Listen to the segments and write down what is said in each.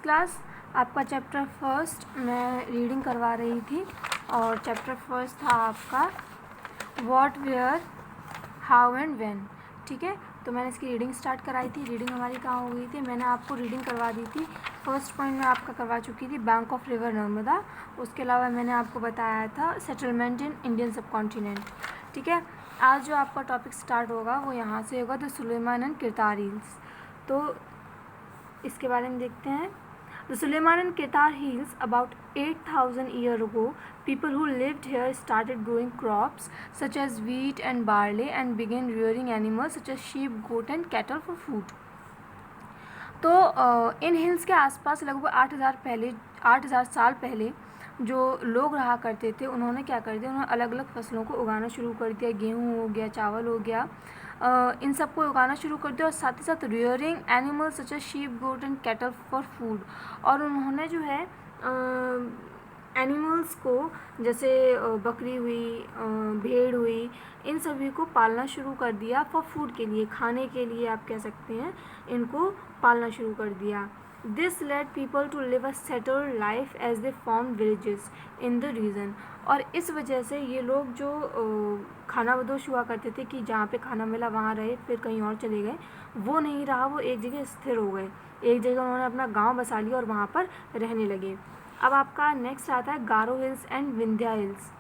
Class आपका chapter first मैं reading करवा रही थी और चैप्टर फर्स्ट था आपका what where how and when. ठीक है, तो मैंने इसकी रीडिंग स्टार्ट कराई थी। रीडिंग हमारी कहाँ हो गई थी, मैंने आपको रीडिंग करवा दी थी। फर्स्ट पॉइंट में आपका करवा चुकी थी बैंक ऑफ रिवर नर्मदा। उसके अलावा मैंने आपको बताया था सेटलमेंट इन इंडियन सब कॉन्टिनेंट। ठीक है, आज जो आपका टॉपिक स्टार्ट होगा वो यहाँ से होगा, the Sulaiman and Kirthar hills. तो इसके बारे में देखते हैं। The Suleiman and Ketar Hills, about 8,000 years ago, people who lived here started growing crops such as wheat and barley and began rearing animals such as sheep, goat and cattle for food. तो इन hills के आसपास लगभग 8,000 साल पहले जो लोग रहा करते थे, उन्होंने क्या कर दिया, उन्होंने अलग अलग फसलों को उगाना शुरू कर दिया। गेहूँ हो गया, चावल हो गया, इन सब को उगाना शुरू कर दिया और साथ ही साथ rearing animals such as sheep, goat and cattle for food. और उन्होंने जो है एनिमल्स को जैसे बकरी हुई, भेड़ हुई, इन सभी को पालना शुरू कर दिया फॉर फूड के लिए, खाने के लिए आप कह सकते हैं, इनको पालना शुरू कर दिया। This led people to live a settled life as they form villages in the region. और इस वजह से ये लोग जो खाना बदोश हुआ करते थे कि जहाँ पे खाना मिला वहाँ रहे, फिर कहीं और चले गए, वो नहीं रहा, वो एक जगह स्थिर हो गए। एक जगह उन्होंने अपना गांव बसा लिया और वहाँ पर रहने लगे। अब आपका नेक्स्ट आता है Garo hills and Vindhya hills.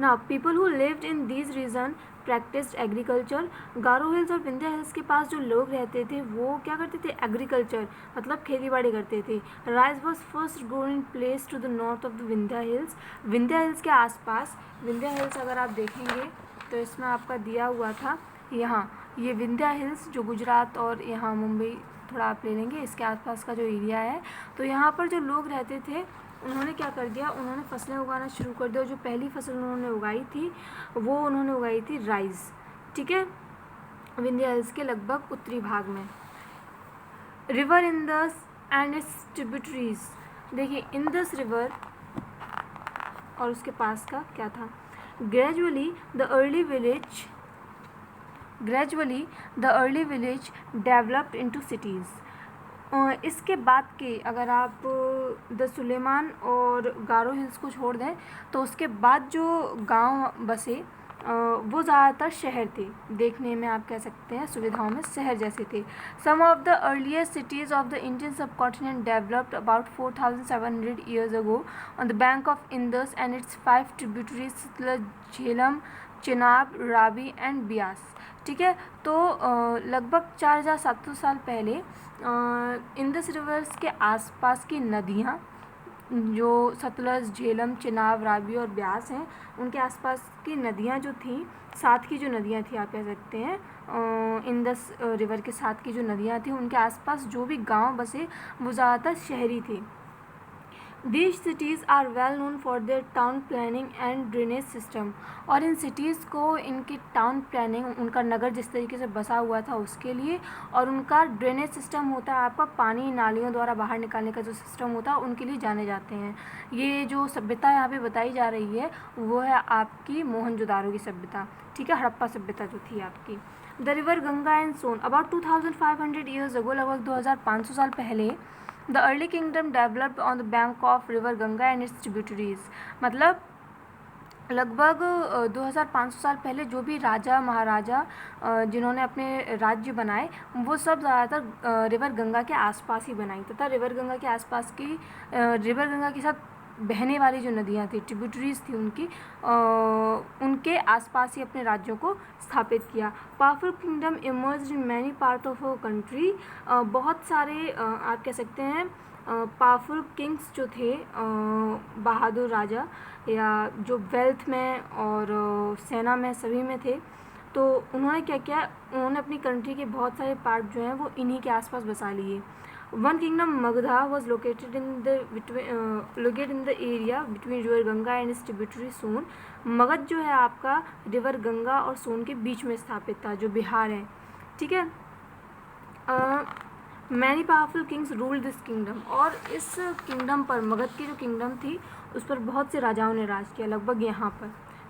Now people who lived in these region practised agriculture. Garo hills और विंध्या हिल्स के पास जो लोग रहते थे वो क्या करते थे, एग्रीकल्चर मतलब खेती बाड़ी करते थे। Rice was first grown in place to the north of the Vindhya hills. Vindhya hills के आसपास, विंध्या हिल्स अगर आप देखेंगे तो इसमें आपका दिया हुआ था यहाँ, ये विंध्या हिल्स जो गुजरात और यहाँ मुंबई थोड़ा आप ले लेंगे, इसके आसपास का जो एरिया है, तो यहाँ पर जो लोग रहते थे उन्होंने क्या कर दिया, उन्होंने फसलें उगाना शुरू कर दिया। जो पहली फसल उन्होंने उगाई थी वो उन्होंने उगाई थी राइस। ठीक है, विंध्या हिल्स के लगभग उत्तरी भाग में। River Indus and its tributaries. देखिए इंदस रिवर और उसके पास का क्या था। Gradually the early village developed into cities. इसके बाद के अगर आप द सुलेमान और गारो हिल्स को छोड़ दें तो उसके बाद जो गांव बसे वो ज़्यादातर शहर थे। देखने में आप कह सकते हैं सुविधाओं में शहर जैसे थे। Some of the earliest cities of the Indian subcontinent developed about 4,700 years ago on the bank of Indus and its 5 tributaries Sutlej, Jhelum, Chenab, Ravi and Beas. ठीक है, तो लगभग 4,700 साल पहले इंदस रिवर्स के आसपास की नदियाँ जो सतलज, झेलम, चिनाब, रावी और ब्यास हैं, उनके आसपास की नदियाँ जो थीं, साथ की जो नदियाँ थी आप कह सकते हैं, इंदस रिवर के साथ की जो नदियाँ थी, उनके आसपास जो भी गांव बसे वो ज़्यादातर शहरी थे। These cities are well known for their town planning and drainage system। और इन सिटीज़ को इनकी टाउन प्लानिंग, उनका नगर जिस तरीके से बसा हुआ था उसके लिए, और उनका ड्रेनेज सिस्टम होता है आपका पानी नालियों द्वारा बाहर निकालने का जो सिस्टम होता है, उनके लिए जाने जाते हैं। ये जो सभ्यता यहाँ पे बताई जा रही है वो है आपकी मोहनजोदारो की सभ्यता। ठीक है, हड़प्पा सभ्यता जो थी आपकी। The river Ganga and Son about 2,500 years ago, लगभग 2,500 साल पहले, the early kingdom developed on the bank of river Ganga and its tributaries. मतलब लगभग 2,500 साल पहले जो भी राजा महाराजा जिन्होंने अपने राज्य बनाए वो सब ज़्यादातर रिवर गंगा के आसपास ही बनाई, तथा रिवर गंगा के आसपास की रिवर गंगा के साथ बहने वाली जो नदियाँ थी, ट्रिब्यूटरीज थी उनकी, उनके आसपास ही अपने राज्यों को स्थापित किया। Powerful kingdom emerged in many part of our country. बहुत सारे आप कह सकते हैं पावरफुल किंग्स जो थे, बहादुर राजा या जो वेल्थ में और सेना में सभी में थे, तो उन्होंने क्या किया, उन्होंने अपनी कंट्री के बहुत सारे पार्ट जो हैं वो इन्हीं के आसपास बसा लिए। One kingdom Magधा was located in the area between river Ganga and its tributary Son। Magadh जो है आपका रिवर गंगा और सोन के बीच में स्थापित था, जो बिहार है। ठीक है, many powerful Kings ruled this kingdom. और इस किंगडम पर, मगध की जो किंगडम थी उस पर बहुत से राजाओं ने राज किया। लगभग यहाँ पर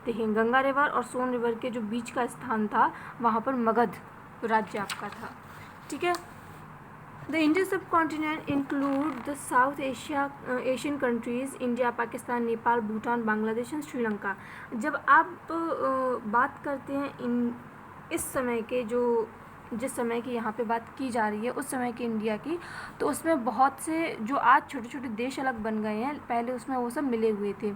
देखिए गंगा रिवर और सोन रिवर के जो बीच का स्थान था वहाँ पर मगध राज्य आपका था। ठीक है, The Indian subcontinent include the South Asia Asian countries India, Pakistan, Nepal, Bhutan, Bangladesh and Sri Lanka. जब आप बात करते हैं इस समय के जिस समय की यहाँ पे बात की जा रही है उस समय की इंडिया की, तो उसमें बहुत से जो आज छोटे छोटे देश अलग बन गए हैं, पहले उसमें वो सब मिले हुए थे.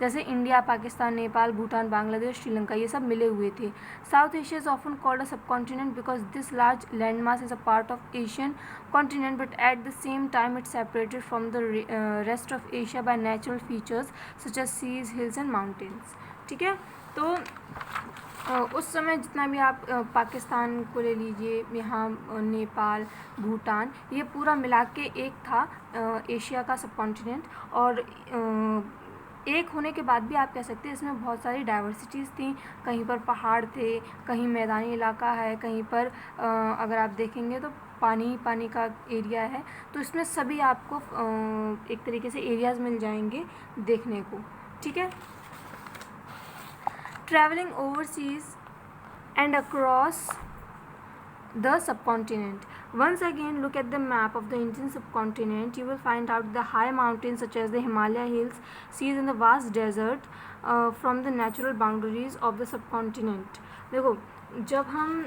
जैसे इंडिया, पाकिस्तान, नेपाल, भूटान, बांग्लादेश, श्रीलंका, ये सब मिले हुए थे. South Asia is often called a subcontinent because this large land mass is a part of Asian continent, but at the same time it separated from the rest of Asia by natural features such as seas, hills and mountains. ठीक है, तो उस समय जितना भी आप पाकिस्तान को ले लीजिए, यहाँ नेपाल, भूटान, ये पूरा मिला के एक था एशिया का सबकॉन्टिनेंट. और एक होने के बाद भी आप कह सकते हैं इसमें बहुत सारी डाइवर्सिटीज़ थी. कहीं पर पहाड़ थे, कहीं मैदानी इलाका है, कहीं पर अगर आप देखेंगे तो पानी का एरिया है. तो इसमें सभी आपको एक तरीके से एरियाज़ मिल जाएंगे देखने को. ठीक है, traveling overseas and across the subcontinent. Once again look at the map of the Indian subcontinent. You will find out the high mountains such as the Himalaya hills, seas and the vast desert from the natural boundaries of the subcontinent. देखो, जब हम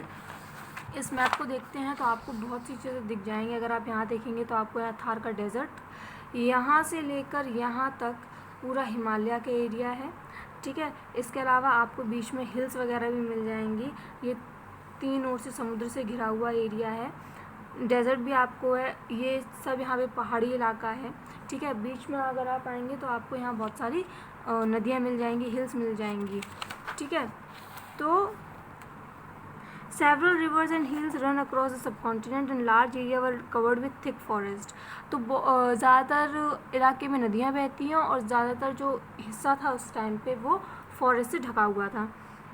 इस map को देखते हैं तो आपको बहुत सी चीज़ें दिख जाएंगी. अगर आप यहाँ देखेंगे तो आपको यहाँ थार का डेजर्ट, यहाँ से लेकर यहाँ तक पूरा हिमालय का एरिया है. ठीक है, इसके अलावा आपको बीच में हिल्स वगैरह भी मिल जाएंगी. ये तीन ओर से समुद्र से घिरा हुआ एरिया है. डेजर्ट भी आपको है. ये सब यहाँ पे पहाड़ी इलाका है. ठीक है, बीच में अगर आप आएंगे तो आपको यहाँ बहुत सारी नदियाँ मिल जाएंगी, हिल्स मिल जाएंगी. ठीक है, तो several rivers and hills run across the subcontinent and large area were covered with thick forest. तो ज़्यादातर इलाके में नदियाँ बहती हैं और ज़्यादातर जो हिस्सा था उस टाइम पे वो फॉरेस्ट से ढका हुआ था.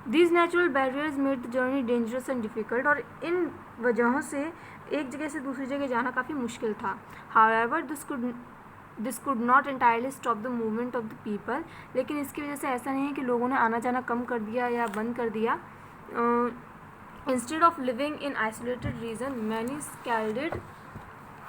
These natural barriers made the journey dangerous and difficult. और इन वजहों से एक जगह से दूसरी जगह जाना काफ़ी मुश्किल था. However, this could not entirely stop the movement of the people. लेकिन इसकी वजह से ऐसा नहीं है कि लोगों ने आना जाना कम कर दिया या बंद कर दिया. Instead of living in isolated region, many scaled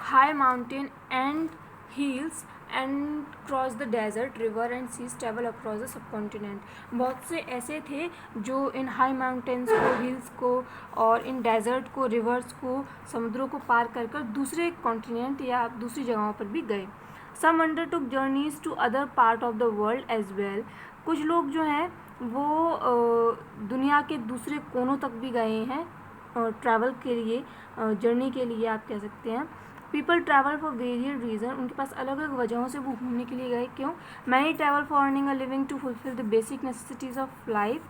high mountain and hills and cross the desert, river and seas, travel across the subcontinent. बहुत से ऐसे थे जो इन हाई माउंटेन्स को, हिल्स को और इन डेजर्ट को, रिवर्स को, समुद्रों को पार कर कर दूसरे कॉन्टिनेंट या दूसरी जगहों पर भी गए. Some undertook journeys to other part of the world as well. कुछ लोग जो हैं वो दुनिया के दूसरे कोनों तक भी गए हैं ट्रैवल के लिए, जर्नी के लिए आप कह सकते हैं. People travel for various reason. उनके पास अलग अलग वजहों से वो घूमने के लिए गए. क्यों? Many travel for earning a living to fulfil the basic necessities of life.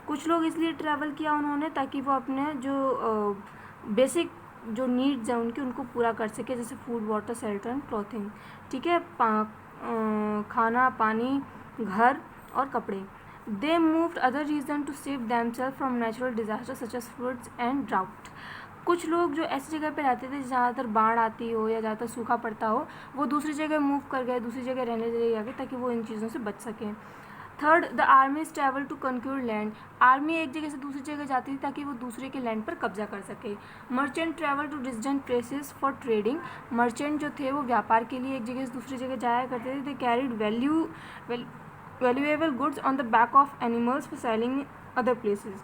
कुछ लोग इसलिए ट्रैवल किया उन्होंने ताकि वो अपने जो बेसिक जो नीड्स हैं उनको पूरा कर सके, जैसे food, water, shelter and clothing. ठीक है, खाना, पानी, घर और कपड़े. They moved other reason to save themselves from natural disasters such as floods and drought. कुछ लोग जो ऐसी जगह पे रहते थे ज़्यादातर बाढ़ आती हो या ज़्यादातर सूखा पड़ता हो, वो दूसरी जगह मूव कर गए, दूसरी जगह रहने चले गए ताकि वो इन चीज़ों से बच सकें. Third, the armies travel to conquer land. Army एक जगह से दूसरी जगह जाती थी ताकि वो दूसरे के लैंड पर कब्जा कर सके. Merchant travel to distant places for trading. Merchant जो थे वो व्यापार के लिए एक जगह से दूसरी जगह जाया करते थे. दे carried valuable goods on the back of animals for selling other places.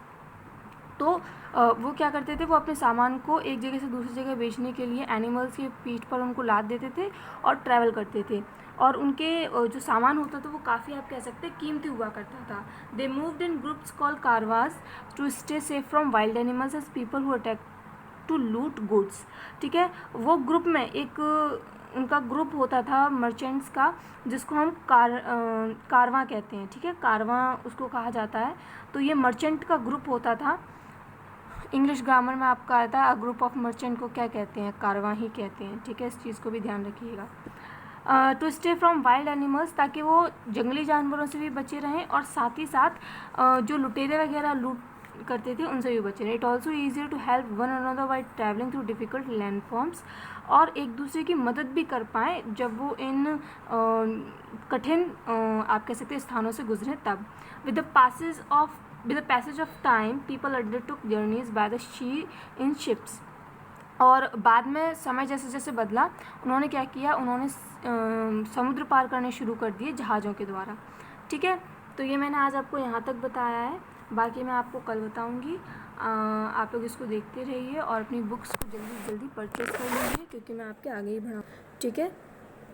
तो वो क्या करते थे, वो अपने सामान को एक जगह से दूसरी जगह बेचने के लिए एनिमल्स की पीठ पर उनको लाद देते थे और ट्रैवल करते थे. और उनके जो सामान होता था वो काफ़ी आप कह सकते हैं कीमती हुआ करता था. They moved in groups called caravans to stay safe from wild animals as people who attack to loot goods. ठीक है, वो ग्रुप में एक उनका ग्रुप होता था मर्चेंट्स का, जिसको हम कारवां कहते हैं. ठीक है, कारवां उसको कहा जाता है. तो ये मर्चेंट का ग्रुप होता था. इंग्लिश ग्रामर में आपका आता है ग्रुप ऑफ मर्चेंट को क्या कहते हैं, कारवां ही कहते हैं. ठीक है, इस चीज़ को भी ध्यान रखिएगा. To stay from wild animals, ताकि वो जंगली जानवरों से भी बचे रहें और साथ ही साथ जो लुटेरे वगैरह लूट करते थे उनसे भी बचे रहें. It also easier to help one another while travelling through difficult landforms. और एक दूसरे की मदद भी कर पाएँ जब वो इन कठिन आप कह सकते हैं स्थानों से गुजरें तब. With the passage of time, people undertook journeys by the sea in ships. और बाद में समय जैसे जैसे बदला, उन्होंने क्या किया, उन्होंने समुद्र पार करने शुरू कर दिए जहाज़ों के द्वारा। ठीक है, तो ये मैंने आज आपको यहाँ तक बताया है, बाकी मैं आपको कल बताऊँगी। आप लोग इसको देखते रहिए और अपनी बुक्स को जल्दी जल्दी परचेज़ कर लीजिए, क्योंकि मैं आपके आगे ही बढ़ाऊँ। ठीक है।